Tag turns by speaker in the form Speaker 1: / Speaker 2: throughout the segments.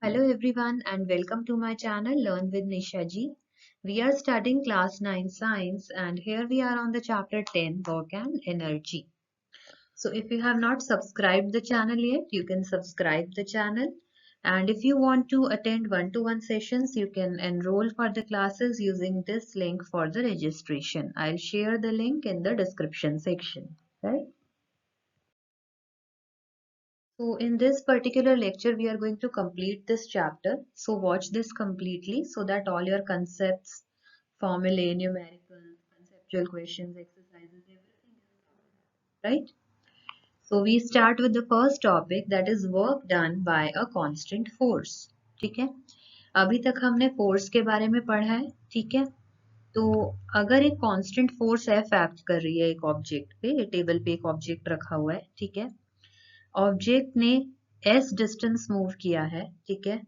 Speaker 1: Hello everyone and welcome to my channel Learn with Nisha ji. We are studying class 9 science and here we are on the chapter 10 work and energy. So if you have not subscribed the channel yet, you can subscribe the channel, and if you want to attend one-to-one sessions, you can enroll for the classes using this link for the registration. I'll share the link in the description section, right? So in this particular lecture, we are going to complete this chapter. So watch this completely so that all your concepts, formulae, numericals, conceptual questions, exercises, everything is covered, right? So we start with the first topic, that is work done by a constant force. ठीक है, अभी तक हमने force के बारे में पढ़ा है. ठीक है, तो अगर एक कांस्टेंट फोर्स एफ एक्ट कर रही है एक ऑब्जेक्ट पे, टेबल पे एक ऑब्जेक्ट रखा हुआ है, ठीक है, ऑब्जेक्ट ने s डिस्टेंस मूव किया है, ठीक है,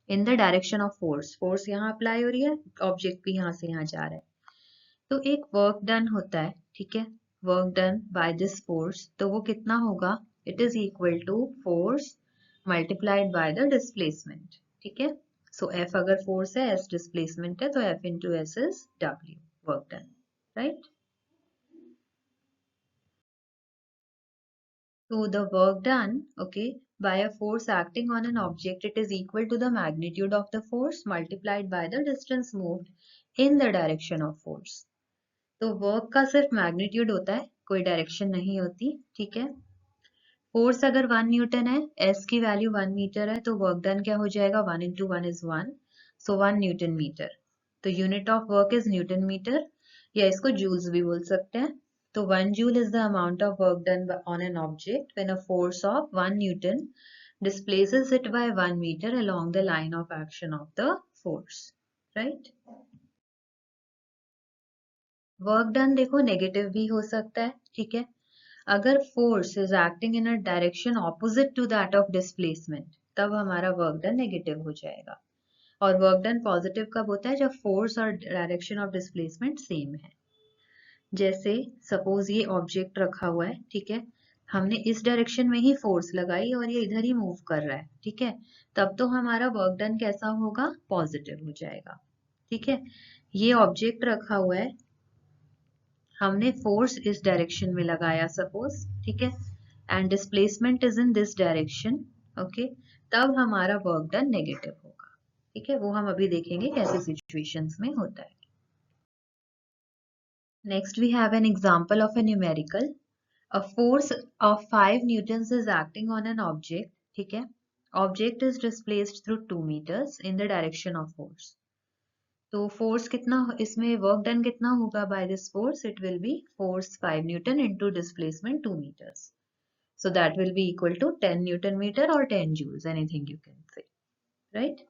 Speaker 1: in the direction of force. Force यहाँ अप्लाई हो रही है, ऑब्जेक्ट भी यहाँ से यहाँ जा रहा है, तो एक वर्क डन होता है. ठीक है, work done by this force, तो वो कितना होगा? It is equal to force multiplied by the displacement. ठीक है, सो एफ अगर फोर्स है, एस डिस्प्लेसमेंट है, तो F into S is W, work done, right? So the work done, okay, by a force acting on an object, it is equal to the magnitude of the force multiplied by the distance moved in the direction of force. तो work का सिर्फ magnitude होता है, कोई direction नहीं होती. ठीक है, फोर्स अगर 1 न्यूटन है, एस की वैल्यू 1 मीटर है, तो वर्क डन क्या हो जाएगा? 1 into 1 is 1, so 1 newton meter. तो unit of work is newton meter, या इसको जूल्स भी बोल सकते हैं. तो 1 joule is the amount of work done on an object when a force of 1 newton displaces it by 1 meter along the line of action of the force, right? Work done देखो negative भी हो सकता है. ठीक है, अगर force is acting in a direction opposite to that of displacement, तब हमारा वर्क डन नेगेटिव हो जाएगा. और वर्क डन पॉजिटिव कब होता है? जब फोर्स और डायरेक्शन ऑफ डिस्प्लेसमेंट सेम है. जैसे सपोज ये ऑब्जेक्ट रखा हुआ है, ठीक है, हमने इस डायरेक्शन में ही फोर्स लगाई और ये इधर ही मूव कर रहा है, ठीक है, तब तो हमारा वर्क डन कैसा होगा? पॉजिटिव हो जाएगा. ठीक है, ये ऑब्जेक्ट रखा हुआ है, हमने फोर्स इस डायरेक्शन में लगाया सपोज, ठीक है, and displacement is in this direction, okay, तब हमारा वर्क डन नेगेटिव होगा. ठीक है, वो हम अभी देखेंगे कैसे सिचुएशंस में होता है. Next we have an example of a numerical. A force of 5 newtons is acting on an object. ठीक है, object is displaced through 2 meters in the direction of force. तो फोर्स कितना, इसमें वर्क डन कितना होगा by this force? It will be force 5 newton into displacement 2 meters. So that will be equal to 10 Newton meter or 10 joules, anything you can say, right?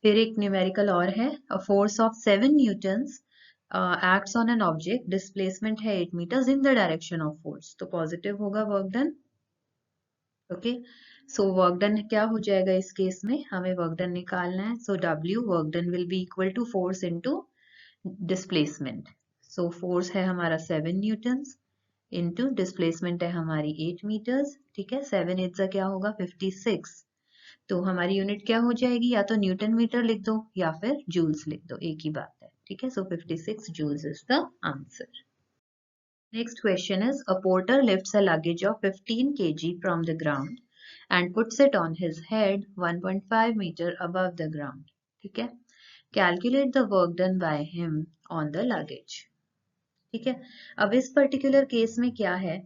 Speaker 1: फिर एक numerical और है. A force of 7 newtons acts on an object, displacement है 8 meters in the direction of force. तो positive होगा work done. Okay, सो work done क्या हो जाएगा इस केस में? हमें वर्क डन निकालना है. So W work done will be equal to force into displacement. So force है हमारा 7 न्यूटन्स इनटू डिस्प्लेसमेंट है हमारी 8 मीटर्स. ठीक है, 7 8 का क्या होगा? 56. तो हमारी यूनिट क्या हो जाएगी? या तो न्यूटन मीटर लिख दो या फिर जूल्स लिख दो, एक ही बात है. ठीक है, so 56 joules is the answer. Next question is, a porter lifts a luggage of 15 kg from the ground and puts it on his head 1.5 meter above the ground. ठीक है, calculate the work done by him on the luggage. ठीक है, अब इस particular case में क्या है?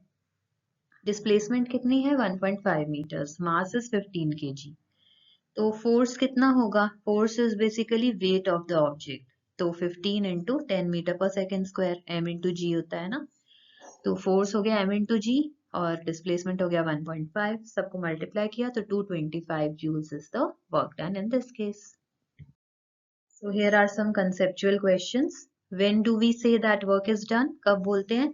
Speaker 1: Displacement कितनी है? 1.5 मीटर्स, मास इज 15 kg. तो फोर्स कितना होगा? Force is basically weight of the object, तो 15 into 10 metre per second square, M into जी होता है ना. तो फोर्स हो गया m इंटू जी और डिस्प्लेसमेंट हो गया 1.5, सबको मल्टीप्लाई किया तो 225 joules is the work done in this case. So here are some conceptual questions. When do we say that work is done? कब बोलते हैं?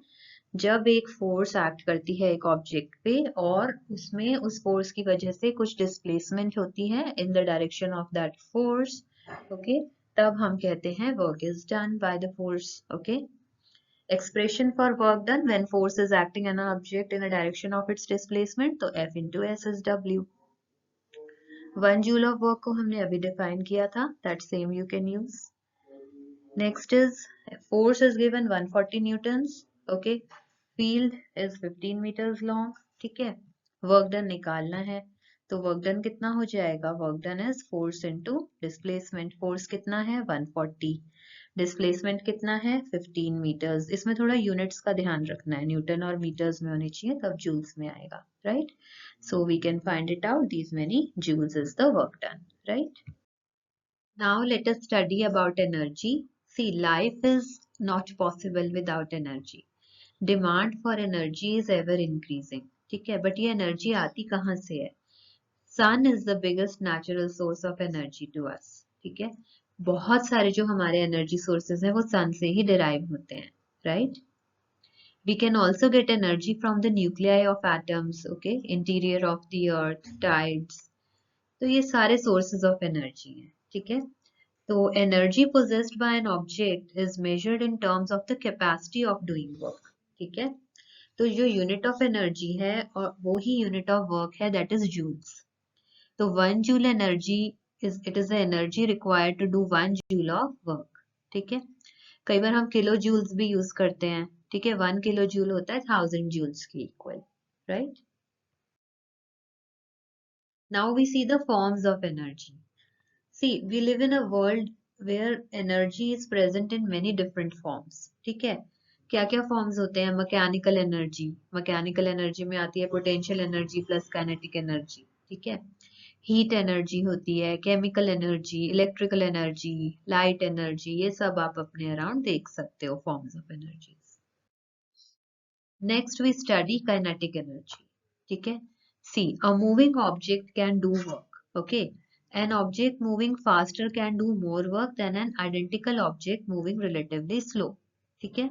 Speaker 1: जब एक फोर्स एक्ट करती है एक ऑब्जेक्ट पे और उसमें उस फोर्स की वजह से कुछ डिस्प्लेसमेंट होती है in the direction of that force, okay, तब हम कहते हैं work is done by the force. Okay, expression for work done when force is acting on an object in a direction of its displacement, तो F into S is W. 1 joule of work को हमने अभी define किया था, that same you can use. Next is force is given 140 newtons. Okay, field is 15 meters long. ठीक है, work done निकालना है, तो वर्क डन कितना हो जाएगा? Work done is force into displacement. Force कितना है? 140. डिस्प्लेसमेंट कितना है? 15 मीटर्स. इसमें थोड़ा यूनिट्स का ध्यान रखना है, न्यूटन और मीटर्स में होने चाहिए, तब जूल्स में आएगा, right? So we can find it out, these many joules is the work done, right? Now let us study about energy. See, life is not possible without energy. Demand for energy is ever increasing. ठीक है, but ये energy आती कहाँ से है? Sun is the biggest natural source of energy to us. ठीक है, बहुत सारे जो हमारे एनर्जी सोर्सेज हैं वो सन से ही डिराइव होते हैं, right? We can also get energy from the nuclei of atoms, okay, interior of the earth, tides. तो ये सारे sources of energy हैं, ठीक है? तो energy possessed by an object is measured in terms of the capacity of doing work. ठीक है, तो जो यूनिट ऑफ एनर्जी है और वो ही यूनिट ऑफ वर्क है, दैट इज जूल्स. तो 1 joule energy it is the energy required to do 1 joule of work. ठीक है, कई बार हम किलो जूल्स भी यूज करते हैं. ठीक है, 1 किलो जूल होता है 1000 जूल्स के equal, right? Now we see the forms of energy. See, we live in a world where energy is present in many different forms. ठीक है, क्या क्या फॉर्म्स होते हैं? Mechanical energy. मैकेनिकल एनर्जी में आती है potential energy plus kinetic energy. ठीक है, हीट एनर्जी होती है, chemical energy, electrical energy, light energy, ये सब आप अपने अराउंड देख सकते हो forms of energy. Next we study kinetic energy. ठीक है, see, a moving object can do work. Okay, an object moving faster can do more work than an identical object moving relatively slow. ठीक है,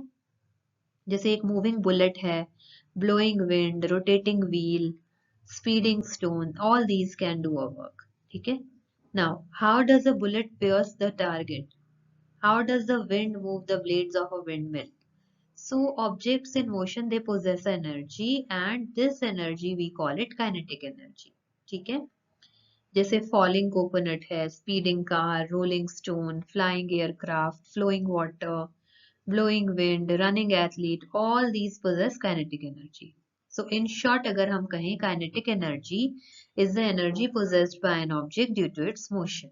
Speaker 1: जैसे एक moving bullet है, blowing wind, rotating wheel, speeding stone, all these can do a work. ठीक है, now how does a bullet pierce the target? How does the wind move the blades of a windmill? So objects in motion, they possess energy and this energy we call it kinetic energy. ठीक है, जैसे falling coconut है, speeding car, rolling stone, flying aircraft, flowing water, blowing wind, running athlete, all these possess kinetic energy. So in short, अगर हम कहें kinetic energy is the energy possessed by an object due to its motion.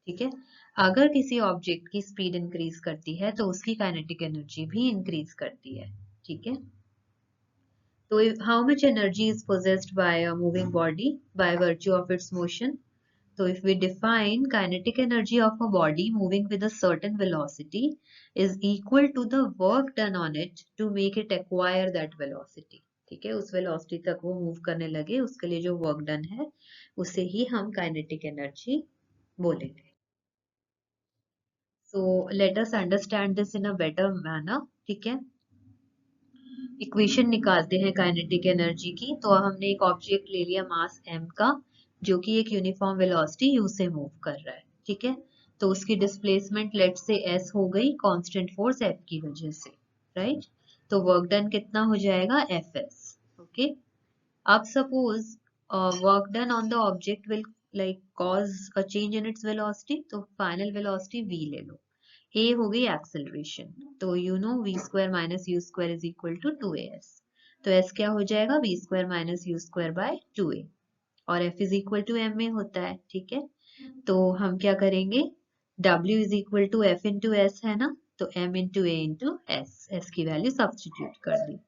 Speaker 1: ठीक है, अगर किसी object की speed increase करती है तो उसकी काइनेटिक एनर्जी भी इंक्रीज करती है. ठीक है, तो how much energy is possessed by a moving body by virtue of its motion? So if we define kinetic energy of a body moving with a certain velocity is equal to the work done on it to make it acquire that velocity. ठीक है, उस velocity तक वो move करने लगे, उसके लिए जो work done है उसे ही हम kinetic energy बोलेंगे. So let us understand this in a better manner. ठीक है, इक्वेशन निकालते हैं काइनेटिक एनर्जी की. तो हमने एक ऑब्जेक्ट ले लिया मास m का, जो कि एक यूनिफॉर्म वेलोसिटी u से मूव कर रहा है. ठीक है, तो उसकी डिस्प्लेसमेंट लेट से s हो गई कांस्टेंट फोर्स f की वजह से, राइट? तो वर्क डन कितना हो जाएगा? fs. ओके, अब suppose work done on the object will like cause a change in its velocity, तो फाइनल वेलोसिटी v ले लो. A हो गई एक्सेलरेशन, तो you know v square minus U square is equal to 2as. तो s क्या हो जाएगा? v square minus U square by 2a, और f is equal to m में होता है. ठीक है, तो हम क्या करेंगे? w is equal to f into S है ना, तो m into a into S, s की वैल्यू सब्सटीट्यूट कर दी,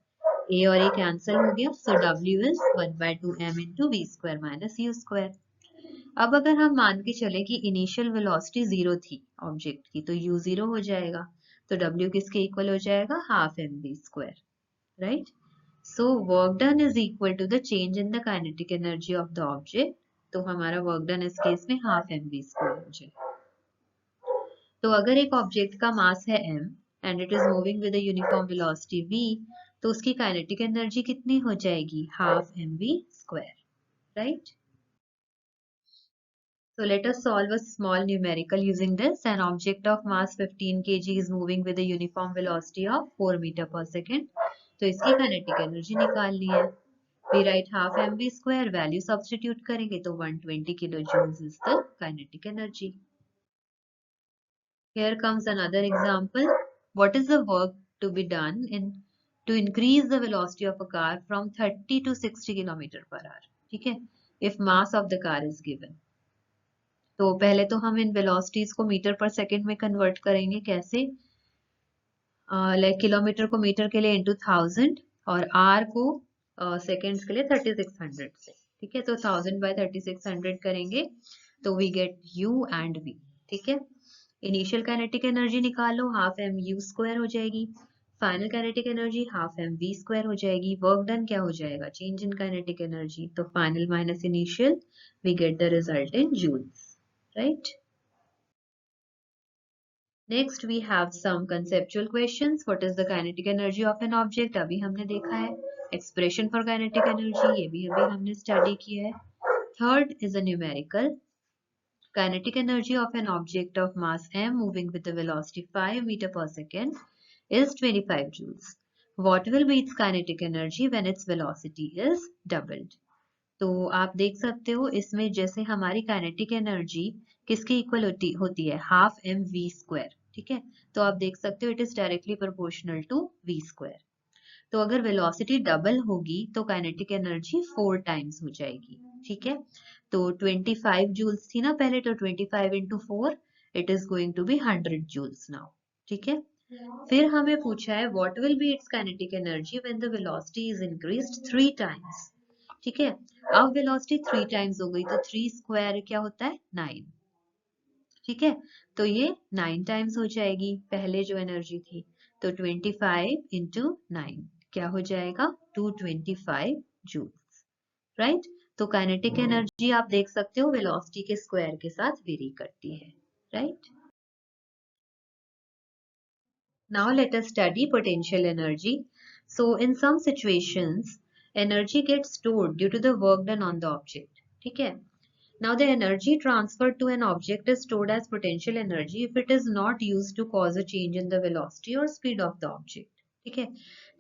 Speaker 1: a और a कैंसिल हो गया, so w is 1/2 m into v square minus U square. अब अगर हम मान के चले कि इनिशियल वेलोसिटी 0 थी ऑब्जेक्ट की, तो u 0 हो जाएगा, तो w किसके इक्वल हो जाएगा? Half mv square, right? So work done is equal to the change in the kinetic energy of the object. तो हमारा वर्क डन इस केस में हाफ mv स्क्वायर हो जाएगा. तो अगर एक ऑब्जेक्ट का मास है m and it is moving with a uniform velocity v, तो उसकी काइनेटिक एनर्जी कितनी हो जाएगी? Half mv square, right? So let us solve a small numerical using this. An object of mass 15 kg is moving with a uniform velocity of 4 meter per second. तो इसकी kinetic energy निकालनी है. we write half mv square, value substitute करेंगे तो 120 kilojoules is the kinetic energy. Here comes another example. What is the work to be done to increase the velocity of a car from 30 to 60 km per hour? ठीक है, if mass of the car is given. तो पहले तो हम इन velocities को metre पर second में convert करेंगे. कैसे? किलोमीटर को मीटर के लिए इंटू 1000 और आर को सेकेंड्स के लिए 3600 से. ठीक है, तो 1000 बाय 3600 करेंगे तो we get u and v. ठीक है, इनिशियल काइनेटिक एनर्जी निकालो, हाफ एम यू स्क्वायर हो जाएगी. Final kinetic energy half M we square हो जाएगी. वर्क डन क्या हो जाएगा? Change in kinetic energy. तो final minus initial, we get the result in joules. Right. Next we have some conceptual questions. What is the kinetic energy of an object? अभी हमने देखा है. Expression for kinetic energy ये भी अभी हमने study किया है. Third is a numerical. Kinetic energy of an object of mass m moving with a velocity 5 meter per second is 25 joules. What will be its kinetic energy when its velocity is doubled? तो आप देख सकते हो इसमें जैसे हमारी kinetic energy किसके equal होती है? Half M we square. ठीक है, तो आप देख सकते हो it is directly proportional to V square. तो अगर वेलोसिटी डबल होगी तो काइनेटिक एनर्जी 4 टाइम्स हो जाएगी. ठीक है, तो 25 जूल्स थी ना पहले, तो 25 into 4 it is going to be 100 joules now. ठीक है, फिर हमें पूछा है what will be its kinetic energy when the velocity is increased 3 times. ठीक है, अब वेलोसिटी 3 टाइम्स हो गई तो 3 स्क्वायर क्या होता है? 9. ठीक है, तो ये 9 टाइम्स हो जाएगी पहले जो एनर्जी थी. तो 25 इंटू 9 क्या हो जाएगा? 225 जूल्स. राइट. तो काइनेटिक एनर्जी आप देख सकते हो वेलोसिटी के स्क्वायर के साथ वेरी करती है. Right. Now let us study potential energy. So in some situations energy gets stored due to the work done on the object. ठीक है. Now the energy transferred to an object is stored as potential energy if it is not used to cause a change in the velocity or speed of the object. ठीक है,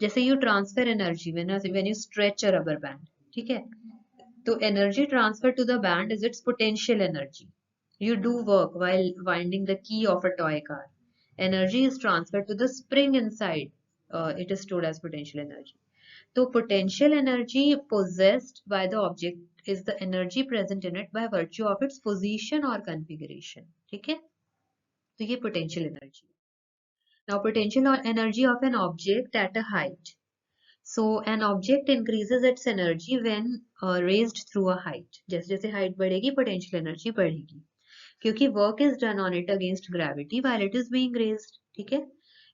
Speaker 1: जैसे you transfer energy when you stretch a rubber band. ठीक है, तो energy transferred to the band is its potential energy. You do work while winding the key of a toy car. Energy is transferred to the spring inside. It is stored as potential energy. तो potential energy possessed by the object is the energy present in it by virtue of its position or configuration. ठीक है, तो ये potential energy. Now potential energy of an object at a height. So an object increases its energy when raised through a height. जैसे जैसे height बढ़ेगी potential energy बढ़ेगी, क्योंकि work is done on it against gravity while it is being raised. ठीक है,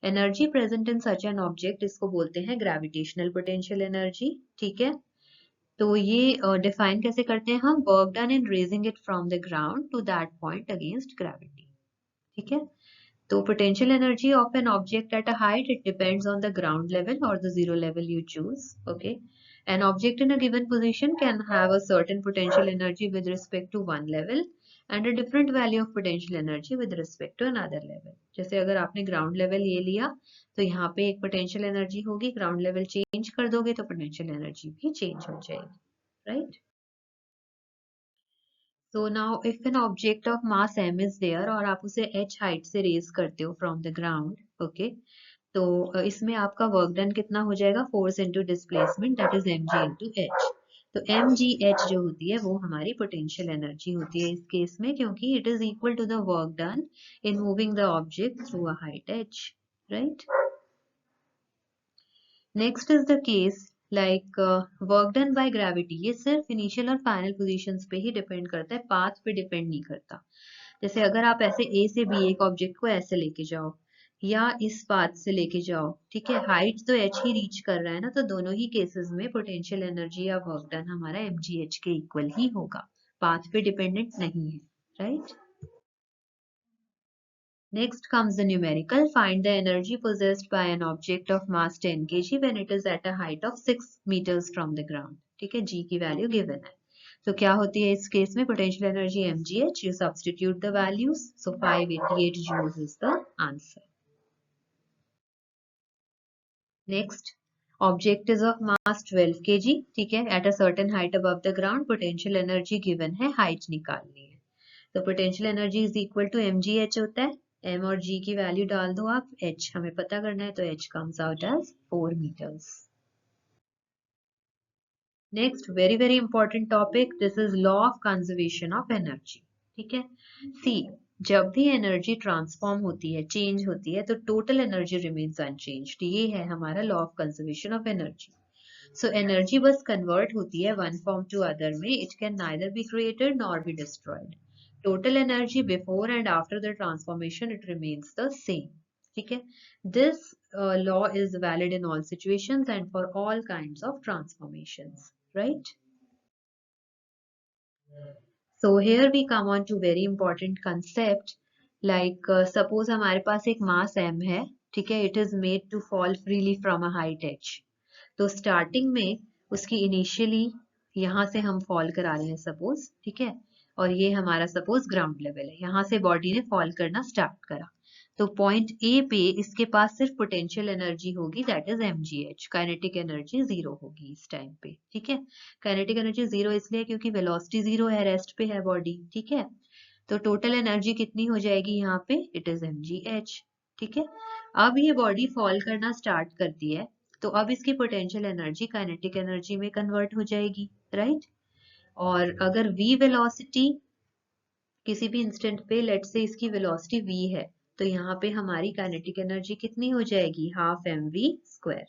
Speaker 1: energy present in such an object इसको बोलते हैं ग्रेविटेशनल पोटेंशियल एनर्जी. ठीक है, तो ये डिफाइन कैसे करते हैं हम? Work done in raising it from the ground to that point against gravity. ठीक है, तो potential energy of an object at a height it depends on the ground level और the zero level you choose. Okay, an object in a given position can have a certain potential energy with respect to one level and a different value of potential energy with respect to another level. जैसे अगर आपने ground level ये लिया तो यहाँ पे एक potential energy होगी, ग्राउंड लेवल चेंज कर दोगे तो पोटेंशियल एनर्जी भी चेंज हो जाएगी. Right. So now if an object of mass m is there और आप उसे h height से रेज करते हो from the ground, okay, तो इसमें आपका वर्क डन कितना हो जाएगा? Force into displacement that is mg into h. तो mgh जो होती है वो हमारी पोटेंशियल एनर्जी होती है इस केस में, क्योंकि it is equal to the work done in moving the object through a height h. Right. Next is the case like work done by gravity. ये सिर्फ इनिशियल और फाइनल पोजीशंस पे ही depend करता है, पाथ पे depend नहीं करता. जैसे अगर आप ऐसे ए से बी एक ऑब्जेक्ट को ऐसे लेके जाओ या इस पाथ से लेके जाओ, ठीक है, हाइट तो h ही रीच कर रहा है ना, तो दोनों ही केसेस में पोटेंशियल एनर्जी या वर्क डन हमारा mgh के इक्वल ही होगा, पाथ पे डिपेंडेंट नहीं है. Right. Next comes the numerical. Find the energy possessed by an object of mass 10 kg when it is at a height of 6 meters from the ground. ठीक है, g की value given है. तो क्या होती है इस केस में? Potential energy mgh. You substitute the values. So 588 joules is the answer. Next, object is of mass 12 kg, ठीक है, at a certain height above the ground, potential energy given है, हाइट निकालनी है। तो potential energy is equal to mgh होता है, m और g की वैल्यू डाल दो आप, h हमें पता करना है, तो h comes out as 4 meters. Next very very important topic, this is law of conservation of energy, ठीक है। सी, जब भी एनर्जी ट्रांसफॉर्म होती है, चेंज होती है, तो टोटल एनर्जी रिमेन्स अनचेंज्ड, ये है हमारा law of conservation of energy. So energy बस कन्वर्ट होती है वन फॉर्म टू अदर में, it can neither be created nor be destroyed. Total energy before and after the transformation it remains the same, ठीक है। This law is valid in all situations and for all kinds of transformations, right? So here we come on to very important concept like suppose हमारे पास एक mass m है, ठीक है, it is made to fall freely from a height h. तो starting में उसकी initially यहाँ से हम fall करा रहे हैं suppose, ठीक है, और ये हमारा suppose ground level है, यहाँ से body ने fall करना start करा, तो पॉइंट ए पे इसके पास सिर्फ पोटेंशियल एनर्जी होगी, that is mgh, kinetic energy zero होगी इस टाइम पे, ठीक है। काइनेटिक एनर्जी जीरो इसलिए क्योंकि वेलोसिटी जीरो है, रेस्ट पे है बॉडी, ठीक है। तो टोटल एनर्जी कितनी हो जाएगी यहाँ पे, इट इज mgh, ठीक है। अब ये बॉडी फॉल करना स्टार्ट करती है, तो अब इसकी पोटेंशियल एनर्जी काइनेटिक एनर्जी में कन्वर्ट हो जाएगी, राइट। और अगर v वेलोसिटी किसी भी इंस्टेंट पे लेट से इसकी वेलोसिटी v है, तो यहाँ पे हमारी काइनेटिक एनर्जी कितनी हो जाएगी, हाफ mv²।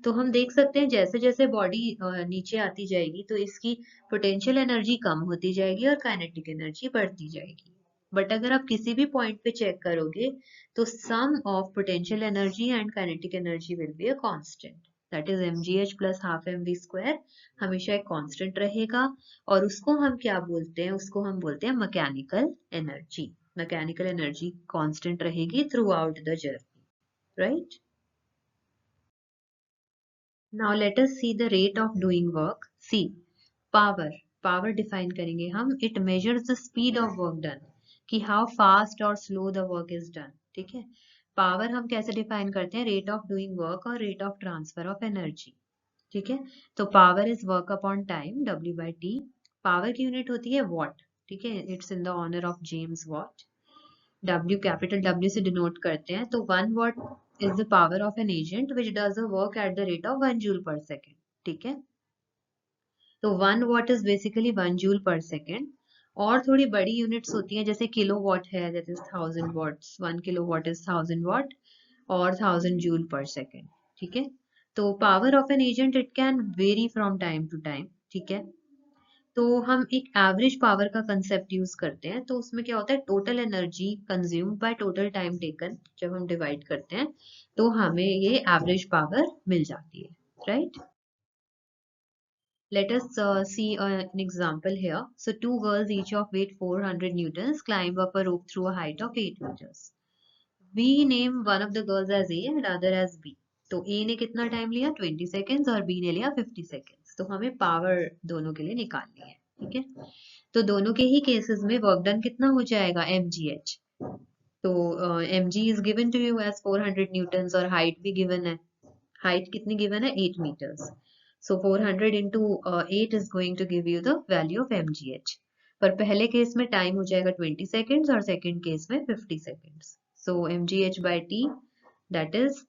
Speaker 1: तो हम देख सकते हैं जैसे जैसे बॉडी नीचे आती जाएगी तो इसकी पोटेंशियल एनर्जी कम होती जाएगी और काइनेटिक एनर्जी बढ़ती जाएगी। बट अगर आप किसी भी पॉइंट पे चेक करोगे तो sum of potential energy and kinetic energy will be a constant, that is mgh plus half mv², हमेशा एक कांस्टेंट रहेगा, और उसको हम क्या बोलते हैं, उसको हम बोलते हैं mechanical energy. Mechanical energy constant रहेगी throughout the journey, right. Now let us see the rate of doing work. See, power, power define करेंगे हम, it measures the speed of work done, कि how fast or slow the work is done, ठीक है। power हम कैसे define करते हैं, rate of doing work और rate of transfer of energy, ठीक है। तो power is work upon time, W by T, power की यूनिट होती है watt, ठीक है, it's in the honor of James Watt। W capital W से डिनोट करते हैं, तो 1 watt is the power of an agent which does a work at the rate of 1 joule per second, ठीक है। तो 1 watt is basically 1 joule per second। और थोड़ी बड़ी यूनिट्स होती हैं, जैसे किलो वॉट है, that is 1000 watts, 1 kilowatt is 1000 watt और 1000 joule per second, ठीक है। तो power of an agent it can vary from time to time, ठीक है। तो हम एक एवरेज पावर का कंसेप्ट यूज करते हैं, तो उसमें क्या होता है, total energy consumed by total time taken, जब हम डिवाइड करते हैं तो हमें ये एवरेज पावर मिल जाती है, right. Let us see an example here. So two girls, each of weight 400 newtons, climb up a rope through a height of 8 meters. We name one of the girls as A and other as B. तो A ने कितना time लिया, 20 seconds, और B ने लिया 50 seconds। तो हमें power दोनों के लिए निकालनी है, ठीक है। तो दोनों के ही केसेस में वर्क डन कितना हो जाएगा, mgh। तो mg is given to you as 400 newtons और हाइट भी गिवन है, हाइट कितनी गिवन है, 8 meters। So 400 into 8 is going to give you the value of mgh। पर पहले केस में टाइम हो जाएगा 20 seconds और सेकंड केस में 50 seconds। So mgh by t that is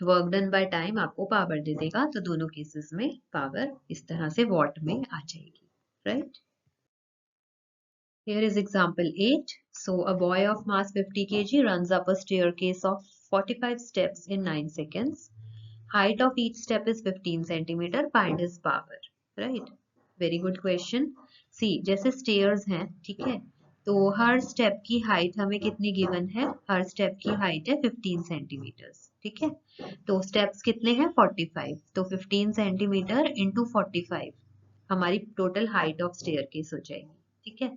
Speaker 1: work done by time आपको पावर दे देगा, तो दोनों केसेस में पावर इस तरह से वॉट में आ जाएगी, right. Here is example 8. So a boy of mass 50 kg runs up a staircase of 45 steps in 9 seconds. Height of each step is 15 centimeter. Find his power. Right? Very good question. See, जैसे stairs हैं, ठीक है, तो हर step की height हमें कितनी given है, हर step की हाइट है 15 सेंटीमीटर्स, ठीक है। तो स्टेप्स कितने हैं, 45, तो 15 सेंटीमीटर इंटू 45 हमारी टोटल हाइट ऑफ स्टेयरकेस हो जाएगी, ठीक है।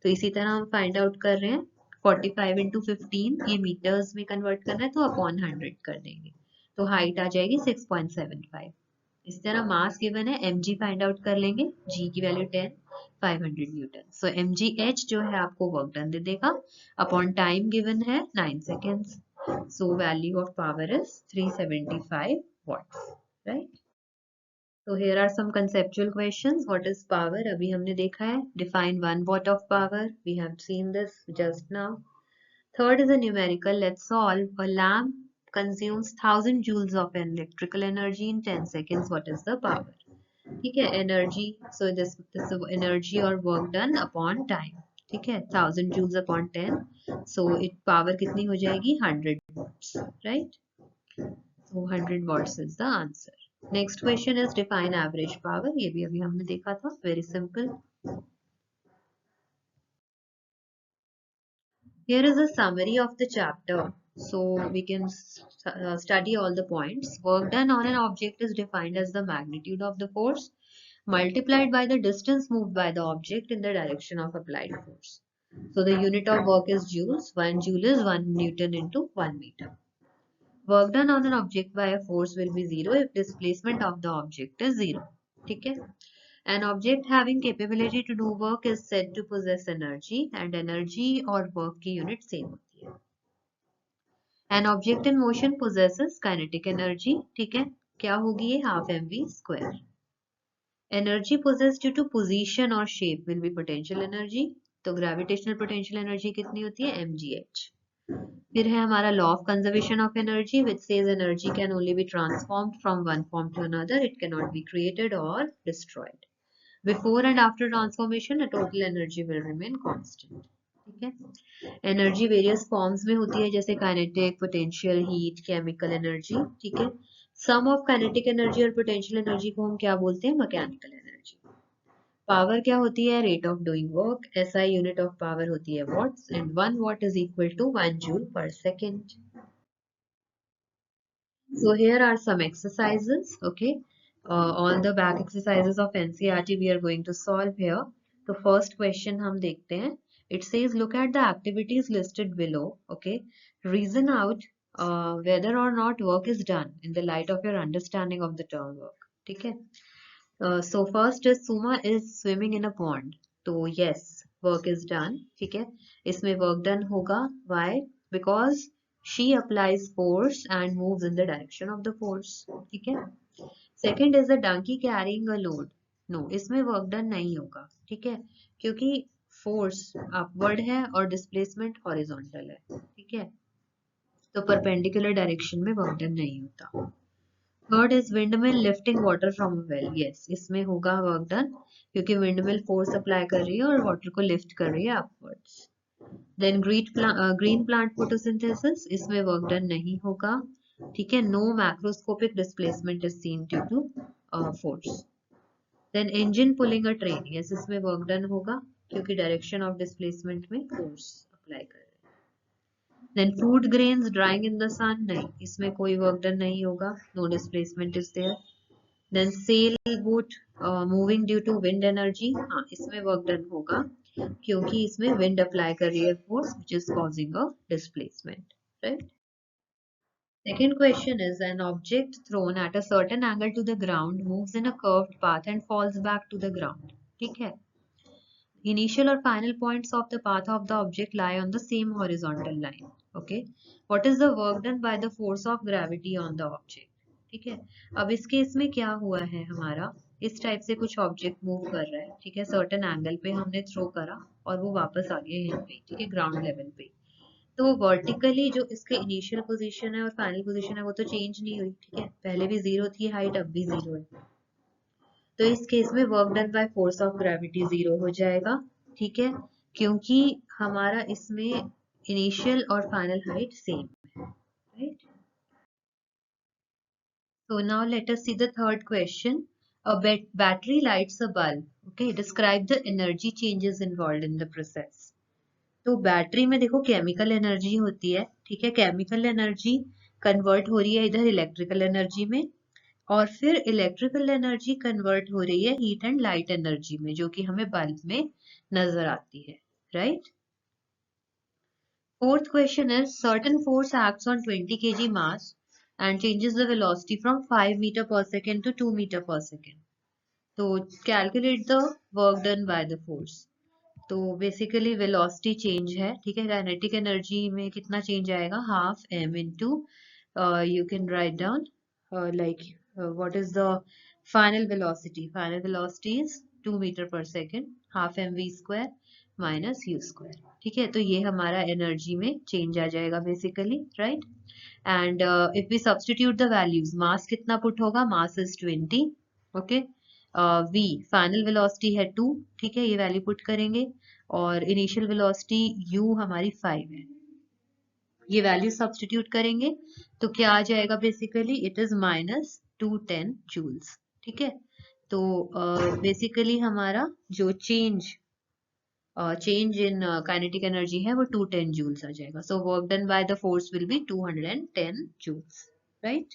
Speaker 1: तो इसी तरह हम फाइंड आउट कर रहे हैं, 45 इंटू 15 ये मीटर्स में कन्वर्ट करना है, तो अपॉन 100 कर देंगे, तो हाइट आ जाएगी 6.75। इस तरह मास गिवन है, mg फाइंड आउट कर लेंगे, g की वैल्यू 10, 500 न्यूटन। सो mgh जो है आपको वर्क डन दे देगा, अपॉन टाइम गिवन है 9 seconds. So value of power is 375 watts, right? So here are some conceptual questions. What is power? अभी हमने देखा है. Define 1 watt of power. We have seen this just now. Third is a numerical. Let's solve. A lamp consumes 1000 joules of electrical energy in 10 seconds. What is the power? ठीक है, energy. So this is energy or work done upon time. ठीक है, 1000 joules upon 10. So it power कितनी हो जाएगी? 100 watts, right? So 100 watts is the answer. Next question is define average power. ये भी अभी हमने देखा था. Very simple. Here is a summary of the chapter. So we can study all the points. Work done on an object is defined as the magnitude of the force multiplied by the distance moved by the object in the direction of applied force. So the unit of work is joules. 1 joule is 1 Newton into 1 meter. Work done on an object by a force will be 0 if displacement of the object is 0. ठीक है? An object having capability to do work is said to possess energy, and energy और work की unit same होती है. An object in motion possesses kinetic energy. ठीक है? क्या होगी ये? Half mv square. Energy possessed due to position or shape will be potential energy. तो gravitational potential energy कितनी होती है? mgh. फिर है हमारा law of conservation of energy, which says energy can only be transformed from one form to another. It cannot be created or destroyed. Before and after transformation, a total energy will remain constant. ठीक है? Energy various forms में होती है, जैसे kinetic, potential, heat, chemical energy. ठीक है? सम of kinetic energy और potential energy को हम क्या बोलते हैं? Mechanical energy. पावर क्या होती है? Rate of doing work. SI unit of power होती है watts, and 1 watt is equal to 1 joule per second. So here are some exercises. Okay, all the back exercises of NCERT we are going to solve here. The first question हम देखते हैं. It says look at the activities listed below. Okay, reason out whether or not work is done in the light of your understanding of the term work. ठीक है? So first is Suma is swimming in a pond. तो yes, work is done. ठीक है? इसमें work done होगा. Why? Because she applies force and moves in the direction of the force. ठीक है? Second is a donkey carrying a load. No, इसमें work done नहीं होगा. ठीक है? क्योंकि force upward है और displacement horizontal है. ठीक है? तो perpendicular direction में work done नहीं होता. Third is windmill lifting water from a well. Yes, इसमें होगा work done क्योंकि windmill force apply कर रही है और water को lift कर रही है upwards. Then green plant photosynthesis, इसमें work done नहीं होगा. ठीक है? No macroscopic displacement is seen due to force. Then engine pulling a train. Yes, इसमें work done होगा क्योंकि direction of displacement में force apply कर रहे हैं. Then food grains drying in the sun. नहीं, इसमें कोई work done नहीं होगा. No displacement is there. Then sailboat moving due to wind energy. हाँ, इसमें work done होगा क्योंकि इसमें wind apply कर रही है force which is causing a displacement. Right? Second question is an object thrown at a certain angle to the ground moves in a curved path and falls back to the ground. ठीक है? Initial or final points of the path of the object lie on the same horizontal line. Okay. What is the work done by the force of gravity on the object? ठीक है? अब इस case में क्या हुआ है हमारा? इस टाइप से कुछ ऑब्जेक्ट मूव कर रहा है. ठीक है? सर्टेन एंगल पे हमने थ्रो करा और वो वापस आ गया यहाँ पे. ठीक है? ग्राउंड लेवल पे. तो वो वर्टिकली जो इसके इनिशियल पोजीशन है और फाइनल पोजीशन है वो तो चेंज नहीं हुई. ठीक है? पहले भी 0 थी हाइट, अब भी 0 है. तो इस केस में work done by force of gravity 0 हो जाएगा. ठीक है? क्योंकि हमारा इसमें इनिशियल और फाइनल हाइट सेम है. Right? So now let us see the third question. A battery lights a bulb. Okay, describe the energy changes involved in the process. तो बैटरी में देखो केमिकल एनर्जी होती है. ठीक है? केमिकल एनर्जी कन्वर्ट हो रही है इधर इलेक्ट्रिकल एनर्जी में, और फिर इलेक्ट्रिकल एनर्जी कन्वर्ट हो रही है हीट एंड लाइट एनर्जी में, जो कि हमें बल्ब में नजर आती है. Right? Fourth question is certain force acts on 20 kg mass and changes the velocity from 5 meter per second to 2 meter per second. तो calculate the work done by the force. तो बेसिकली वेलोसिटी चेंज है. ठीक है? Kinetic energy में कितना change आएगा? Half m into you can write down like what is the final velocity? Final velocity is 2 meter per second, half mv square minus u square. ठीक है, तो ये हमारा एनर्जी में चेंज आ जाएगा basically, right. And if we substitute the values, mass कितना put होगा? Mass is 20. Okay. v final velocity है 2. ठीक है, ये वैल्यू पुट करेंगे. और इनिशियल वेलोसिटी u हमारी 5 है. ये वैल्यू सब्स्टिट्यूट करेंगे तो क्या आ जाएगा? Basically it is minus 210 joules. ठीक है, तो बेसिकली हमारा जो चेंज इन काइनेटिक एनर्जी है वो 210 जूल्स आ जाएगा. So work done by the force will be 210 joules, right.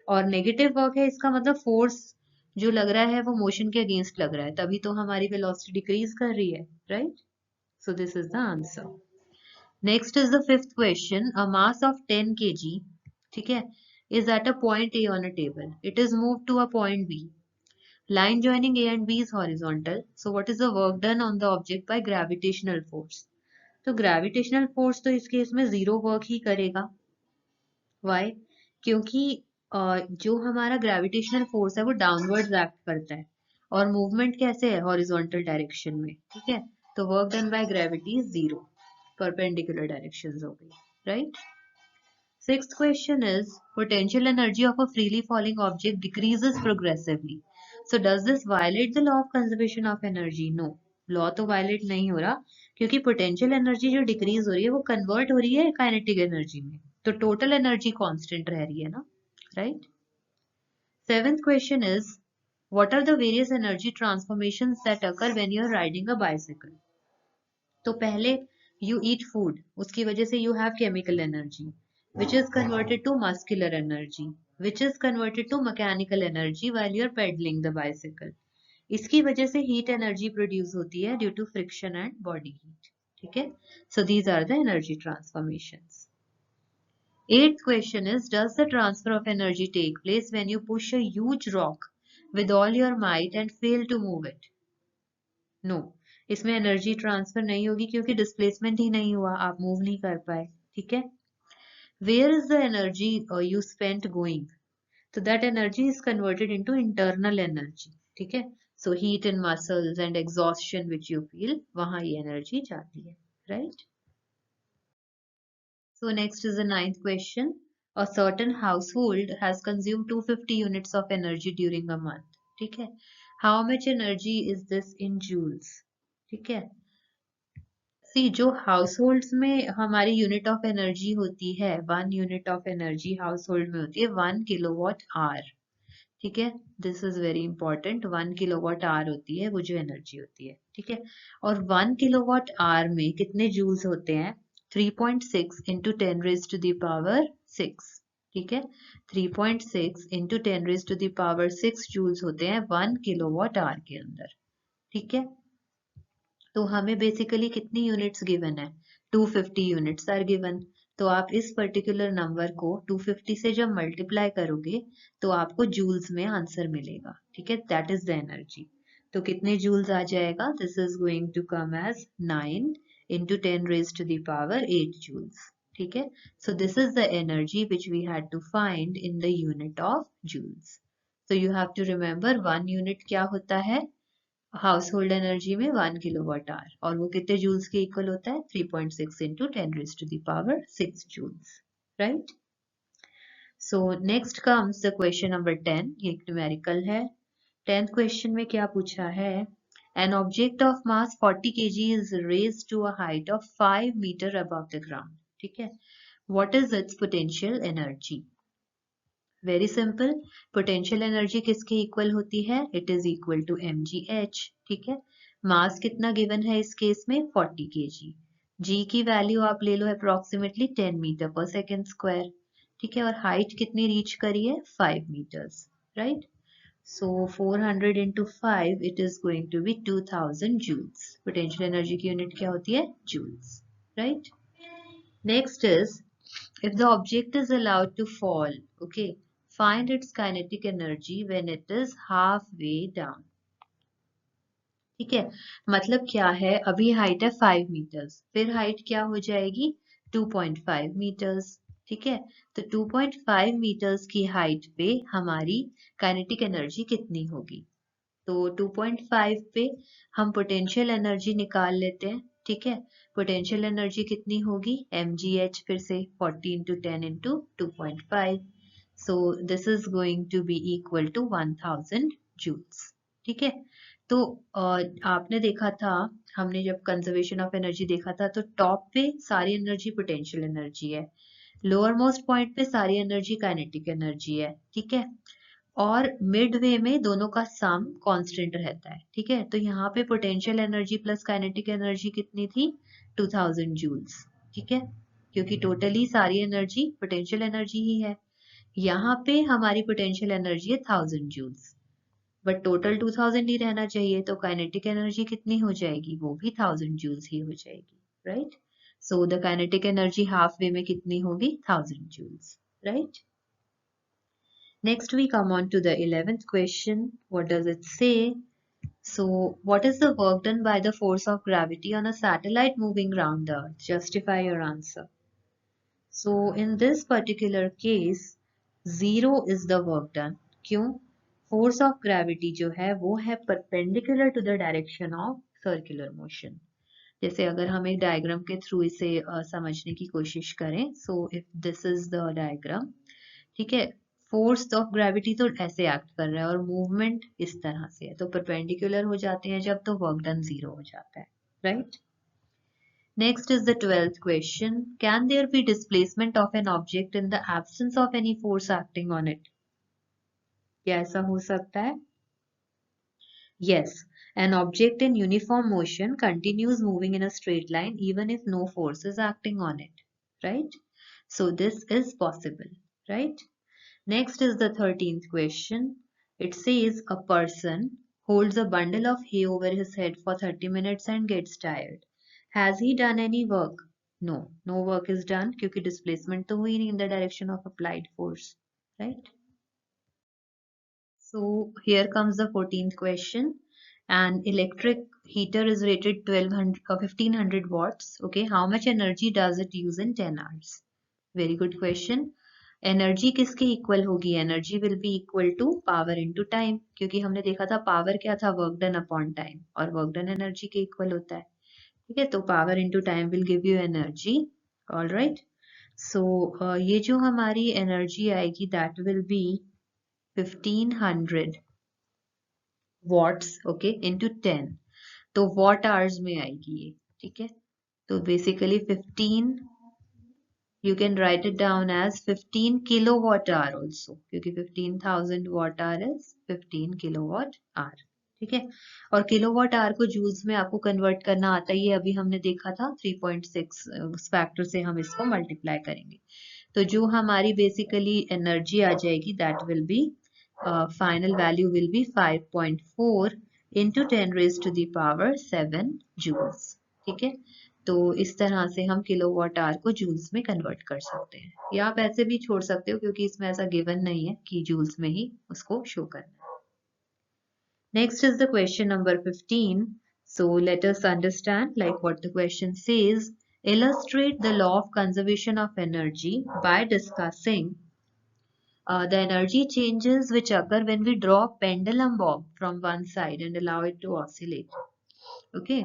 Speaker 1: और नेगेटिव वर्क है, इसका मतलब फोर्स जो लग रहा है वो मोशन के अगेंस्ट लग रहा है, तभी तो हमारी वेलोसिटी डिक्रीज कर रही है, right. So this is the answer. Next is the fifth question. A mass of 10 kg, ठीक है, is at a point A on a table. It is moved to a point B. Line joining A and B is horizontal. So what is the work done on the object by gravitational force? तो gravitational force तो इस case में zero work ही करेगा. Why? क्योंकि जो हमारा gravitational force है वो downwards act करता है और movement कैसे है? Horizontal direction में. ठीक है, तो work done by gravity is zero. Perpendicular directions हो गई, right? Sixth question is potential energy of a freely falling object decreases progressively. So does this violate the law of conservation of energy? No, law तो violate नहीं हो रहा क्योंकि potential energy जो decrease हो रही है वो convert हो रही है kinetic energy में, तो total energy constant रह रही है ना, right? Seventh question is what are the various energy transformations that occur when you are riding a bicycle? तो पहले you eat food, उसकी वजह से you have chemical energy, which is converted to muscular energy, which is converted to mechanical energy while you are pedaling the bicycle. इसकी वजह से heat energy produce होती है due to friction and body heat. ठीक है, so these are the energy transformations. Eighth question is, does the transfer of energy take place when you push a huge rock with all your might and fail to move it? No, इसमें energy transfer नहीं होगी क्योंकि displacement ही नहीं हुआ, आप move नहीं कर पाए. ठीक है. Where is the energy you spent going? तो that energy is converted into internal energy. ठीक है, so heat in muscles and exhaustion which you feel, वहां ये एनर्जी जाती है, right. So next is the ninth question. A certain household has consumed 250 units of energy during a month. ठीक है, how much energy is this in joules? ठीक है, सी जो हाउस होल्ड्स में हमारी यूनिट ऑफ एनर्जी होती है, 1 unit of energy house hold में होती है 1 किलोवाट आवर. ठीक है, this is very important. 1 kilowatt hour होती है वो जो एनर्जी होती है. ठीक है, और 1 किलोवाट आवर में कितने जूल्स होते हैं? 3.6 into 10 raise to the power 6. ठीक है, 3.6 into 10 raise to the power 6 joules होते हैं 1 किलोवाट आवर के अंदर. ठीक है, तो हमें बेसिकली कितनी यूनिट्स गिवन है? 250 यूनिट्स आर गिवन. तो आप इस पर्टिकुलर नंबर को 250 से जब मल्टीप्लाई करोगे तो आपको जूल्स में आंसर मिलेगा. ठीक है, दैट इज द एनर्जी. तो कितने जूल्स आ जाएगा? This is going to come as 9 into 10 raise to the power 8 joules. ठीक है, so this is the energy which we had to find in the unit of joules. So you have to remember 1 unit क्या होता है house hold energy में? 1 kilowatt hour, और वो कितने joules के इक्वल होता है? 3.6 into 10 raise to the power 6 joules, right. So next comes the question number 10. ये न्यूमेरिकल है. 10th क्वेश्चन में क्या पूछा है? An object of mass 40 kg is raised to a height of 5 metre above the ground. ठीक है, what is its potential energy? Very simple, potential energy किसके equal होती है? It is equal to mgh. ठीक है, मास कितना गिवन है इस केस में? 40 kg. g की वैल्यू आप ले लो approximately 10 metre per second square. ठीक है, और हाइट कितनी रीच करी है? 5 metres, right. So 400 into 5 it is going to be 2000 joules. Potential energy की यूनिट क्या होती है? Joules, right. Next is if the object is allowed to fall, okay, find its kinetic energy when it is halfway down. ठीक है, मतलब क्या है? अभी हाइट है 5 मीटर्स, फिर हाइट क्या हो जाएगी? 2.5 मीटर्स. ठीक है। तो 2.5 मीटर्स की हाइट पे हमारी काइनेटिक एनर्जी कितनी होगी? तो 2.5 पे हम पोटेंशियल एनर्जी निकाल लेते हैं। ठीक है, पोटेंशियल एनर्जी कितनी होगी? mgh, फिर से 40 into 10 into 2.5, so this is going to be equal to 1000 joules। ठीक है, तो आपने देखा था, हमने जब कंजर्वेशन ऑफ एनर्जी देखा था, तो टॉप पे सारी एनर्जी पोटेंशियल एनर्जी है, लोअर मोस्ट पॉइंट पे सारी एनर्जी काइनेटिक एनर्जी है। ठीक है, और मिड वे में दोनों का सम कांस्टेंट रहता है। ठीक है, तो यहाँ पे potential energy plus kinetic energy कितनी थी? 2000 जूल्स। ठीक है, क्योंकि टोटली सारी एनर्जी पोटेंशियल एनर्जी ही है। यहाँ पे हमारी पोटेंशियल एनर्जी है 1000 जूल्स, बट टोटल 2000 ही रहना चाहिए, तो काइनेटिक एनर्जी कितनी हो जाएगी? वो भी 1000 जूल्स ही हो जाएगी, right. So the kinetic energy half way में कितनी होगी? 1000 joules, right. Next we come on to the 11th question. What does it say? So, what is the work done by the force of gravity on a satellite moving around the Earth? Justify your answer. So, in this particular case, 0 is the work done. क्यों? Force of gravity जो है वो है perpendicular to the direction of circular motion. जैसे अगर हम एक diagram के थ्रू इसे समझने की कोशिश करें, so if this is the diagram, ठीक है, फोर्स ऑफ ग्रेविटी तो ऐसे एक्ट कर रहा है और मूवमेंट इस तरह से है, तो परपेंडिकुलर हो जाते हैं जब, तो वर्क डन 0 हो जाता है, right. Next is the 12th question. Can there be displacement of an object in the absence of any force acting on it? क्या ऐसा हो सकता है? Yes, an object in uniform motion continues moving in a straight line even if no force is acting on it, right? So this is possible, right? Next is the 13th question. It says a person holds a bundle of hay over his head for 30 minutes and gets tired. Has he done any work? No, no work is done क्योंकि displacement तो हुई नहीं in the direction of applied force, right? So here comes the 14th question. An electric heater is rated 1500 watts. Okay, how much energy does it use in 10 hours? Very good question. Energy किसके equal होगी? Energy will be equal to power into time, क्योंकि हमने देखा था power क्या था? Work done upon time, और work done energy के इक्वल होता है। ठीक है, तो power into time will give you energy. All right, so ये जो हमारी एनर्जी आएगी that will be 1500 watts, okay, into 10, तो वॉट आवर्स में आएगी ये। ठीक है, तो basically 15, you can write it down as 15 kilowatt hour also, क्योंकि 15,000 watt hour is 15 kilowatt hour। ठीक है, और किलोवाट आवर को जूल्स में आपको कन्वर्ट करना आता ही है, अभी हमने देखा था 3.6 उस फैक्टर से हम इसको मल्टीप्लाई करेंगे, तो जो हमारी बेसिकली एनर्जी आ जाएगी that will B final value will be 5.4 into 10 raised to the power 7 joules। ठीक है, तो इस तरह से हम किलोवाट आवर को जूल्स में कन्वर्ट कर सकते हैं, या आप ऐसे भी छोड़ सकते हो क्योंकि इसमें ऐसा गिवन नहीं है कि जूल्स में ही उसको शो करना है। Next is the question number 15. So let us understand like what the question says. Illustrate the law of conservation of energy by discussing the energy changes which occur when we draw a pendulum bob from one side and allow it to oscillate. Okay.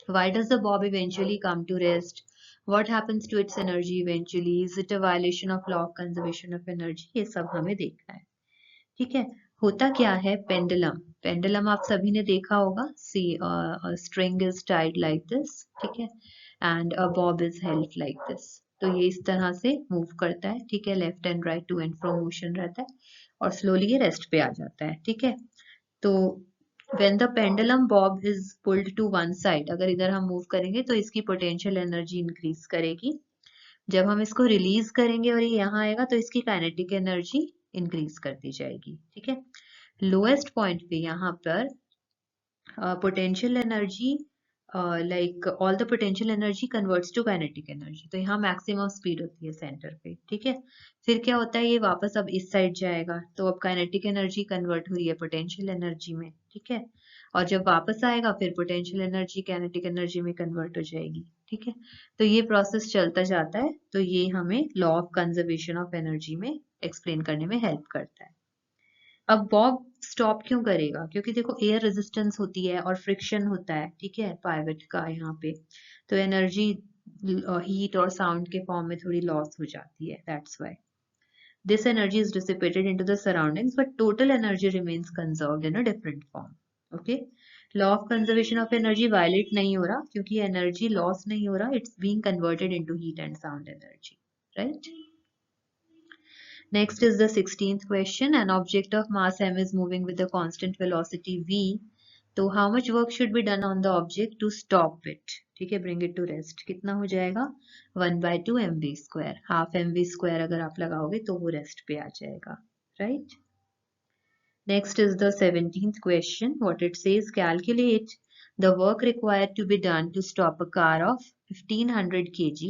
Speaker 1: Why does the bob eventually come to rest? What happens to its energy eventually? Is it a violation of law of conservation of energy? ये सब हमें देखना है। ठीक है, होता क्या है? पेंडुलम, पेंडुलम आप सभी ने देखा होगा। See string is tied like this, ठीक है, and a bob is held like this, तो ये इस तरह से मूव करता है। ठीक है, left and right to and fro motion रहता है और स्लोली ये रेस्ट पे आ जाता है। ठीक है, तो when the pendulum bob is pulled to one side, अगर इधर हम मूव करेंगे तो इसकी पोटेंशियल एनर्जी इंक्रीज करेगी, जब हम इसको रिलीज करेंगे और ये यहाँ आएगा तो इसकी काइनेटिक एनर्जी इंक्रीज करती जाएगी। ठीक है, लोएस्ट पॉइंट पे यहाँ पर potential energy like all the potential energy converts to kinetic energy, तो यहाँ मैक्सिमम स्पीड होती है सेंटर पे। ठीक है, फिर क्या होता है, ये वापस अब इस साइड जाएगा, तो अब काइनेटिक एनर्जी कन्वर्ट हुई है पोटेंशियल एनर्जी में। ठीक है, और जब वापस आएगा फिर पोटेंशियल एनर्जी काइनेटिक एनर्जी में कन्वर्ट हो जाएगी। ठीक है, तो ये प्रोसेस चलता जाता है, तो ये हमें law of conservation of energy में एक्सप्लेन करने में हेल्प करता है। अब बॉब स्टॉप क्यों करेगा? क्योंकि देखो एयर रेजिस्टेंस होती है और फ्रिक्शन होता है, ठीक है, पाइवट का यहाँ पे, तो एनर्जी हीट और साउंड के फॉर्म में थोड़ी लॉस हो जाती है, that's why this energy is dissipated into the surroundings but total energy remains conserved in a different form. Okay, law of conservation of energy violate नहीं हो रहा क्योंकि energy loss नहीं हो रहा, it's being converted into heat and sound energy, right? Next is the 16th question. An object of mass m is moving with a constant velocity v. तो how much work should be done on the object to stop it? ठीक है, bring it to rest. कितना हो जाएगा? 1/2 mv square. Half mv square अगर आप लगाओगे तो वो रेस्ट पे आ जाएगा, right? Next is the 17th question. What it says, calculate the work required to be done to stop a car of 1500 kg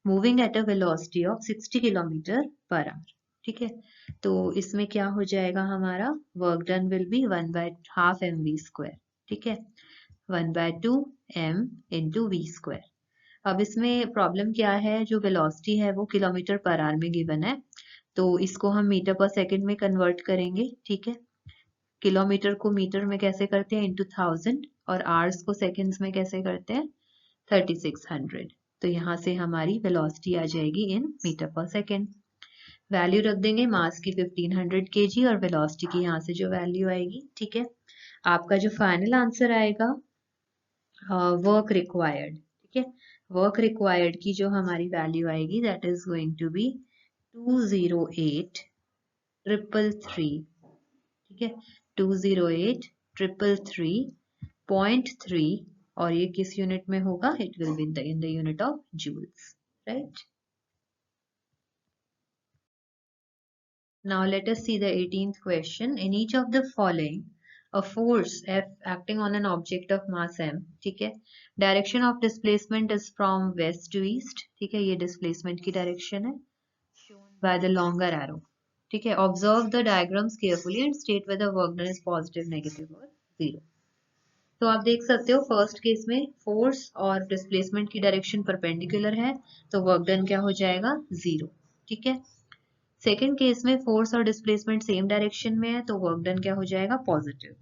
Speaker 1: moving at a velocity of 60 km per hour. ठीक है, तो इसमें क्या हो जाएगा हमारा? Work done will B 1/2 mv square, ठीक है, 1/2 m इंटू वी स्क्वायर। अब इसमें प्रॉब्लम क्या है, जो वेलोसिटी है वो किलोमीटर पर आवर में गिवन है, तो इसको हम मीटर पर सेकंड में कन्वर्ट करेंगे। ठीक है, किलोमीटर को मीटर में कैसे करते हैं? इंटू 1000, और आवर्स को सेकंड्स में कैसे करते हैं? 3600। तो यहाँ से हमारी वेलोसिटी आ जाएगी इन मीटर पर सेकंड। वैल्यू रख देंगे मास की 1500 kg और वेलोसिटी की यहाँ से जो वैल्यू आएगी। ठीक है, आपका जो फाइनल आंसर आएगा वर्क रिक्वायर्ड, ठीक है, वर्क रिक्वायर्ड की जो हमारी वैल्यू आएगी that is going to be 208,333, ठीक है, 208,333.3, और ये किस यूनिट में होगा? It will be in the unit of joules, right? Now let us see the 18th question. In each of the following, a force F acting on an object of mass m, ठीक है, direction of displacement is from west to east, ठीक है, ये displacement की direction है, shown by the longer arrow, ठीक है। Observe the diagrams carefully and state whether work done is positive, negative or zero. तो आप देख सकते हो फर्स्ट केस में फोर्स और डिस्प्लेसमेंट की डायरेक्शन परपेंडिकुलर है, तो वर्क डन क्या हो जाएगा? 0, ठीक है। सेकेंड केस में फोर्स और डिस्प्लेसमेंट सेम डायरेक्शन में है, तो वर्क डन क्या हो जाएगा? पॉजिटिव।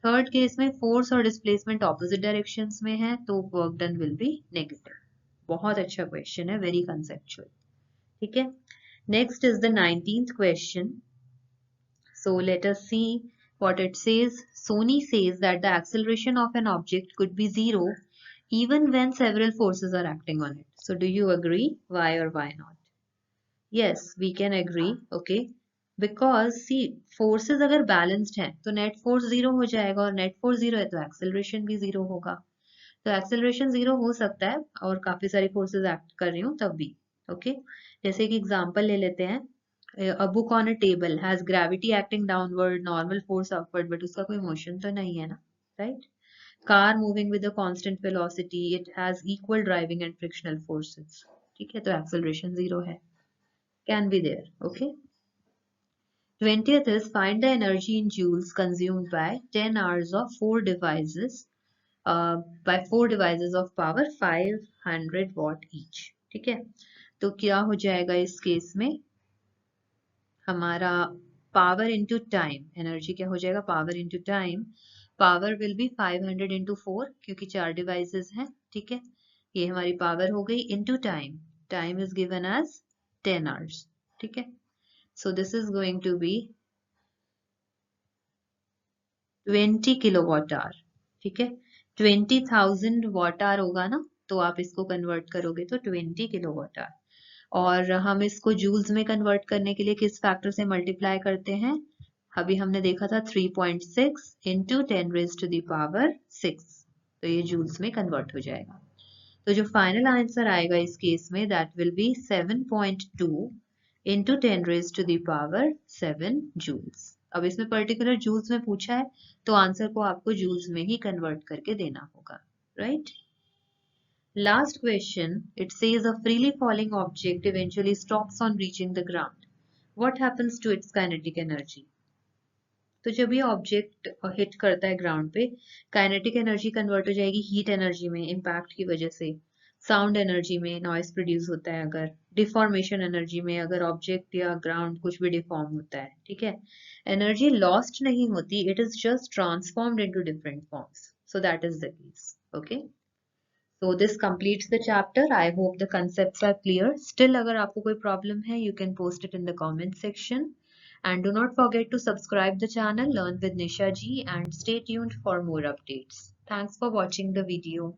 Speaker 1: थर्ड केस में फोर्स और डिस्प्लेसमेंट ऑपोजिट डायरेक्शंस में है, तो work done will B negative. बहुत अच्छा क्वेश्चन है, वेरी कंसेप्चुअल, ठीक है। Next is the 19th question. So let us see what it says. Sony says that the acceleration of an object could be 0 even when several forces are acting on it. So do you agree? Why or why not? Yes, we can agree. Okay. Because see, forces अगर balanced हैं तो net force 0 हो जाएगा, और net force 0 है तो acceleration भी 0 होगा। तो acceleration 0 हो सकता है और काफी सारी forces act कर रही हूँ तब भी। ओके, जैसे कि एग्जांपल ले लेते हैं, a book on a table has gravity acting downward, normal force upward, but उसका कोई motion तो नहीं है ना, right? Car moving with a constant velocity, it has equal driving and frictional forces, ठीक है, तो acceleration 0 है, can be there, okay? 20th is find the energy in joules consumed by 10 hours of 4 devices of power 500 watt each, ठीक है। तो क्या हो जाएगा इस केस में? हमारा पावर इंटू टाइम, एनर्जी क्या हो जाएगा? Power into time, power will be 500 into 4 क्योंकि 4 डिवाइसेस हैं, ठीक है, ये हमारी पावर हो गई, into time, time is given as 10 hours, ठीक है। So this is going to be 20 kilowatt hour, ठीक है, 20,000 वाट आवर होगा ना, तो आप इसको कन्वर्ट करोगे तो 20 किलोवाट आवर, और हम इसको जूल्स में कन्वर्ट करने के लिए किस फैक्टर से मल्टीप्लाई करते हैं? अभी हमने देखा था 3.6 into 10 raise to the power 6, तो ये जूल्स में कन्वर्ट हो जाएगा। तो जो फाइनल आंसर आएगा इस केस में that will be 7.2 into 10 raise to the power 7 joules. अब इसमें पर्टिकुलर जूल्स में पूछा है, तो आंसर को आपको जूल्स में ही कन्वर्ट करके देना होगा, right? Last question, it says a freely falling object eventually stops on reaching the ground. What happens to its kinetic energy? तो जब ये ऑब्जेक्ट हिट करता है ग्राउंड पे, काइनेटिक एनर्जी कन्वर्ट हो जाएगी हीट एनर्जी में इम्पैक्ट की वजह से, साउंड एनर्जी में नॉइस प्रोड्यूस होता है, अगर डिफॉर्मेशन एनर्जी में अगर ऑब्जेक्ट या ग्राउंड कुछ भी डिफॉर्म होता है, ठीक है, एनर्जी लॉस्ट नहीं होती, it is just transformed into different forms, so that is the case. Okay, so this completes the chapter. I hope the concepts are clear. Still अगर आपको कोई problem है, you can post it in the comment section. And do not forget to subscribe the channel Learn with Nisha ji and stay tuned for more updates. Thanks for watching the video.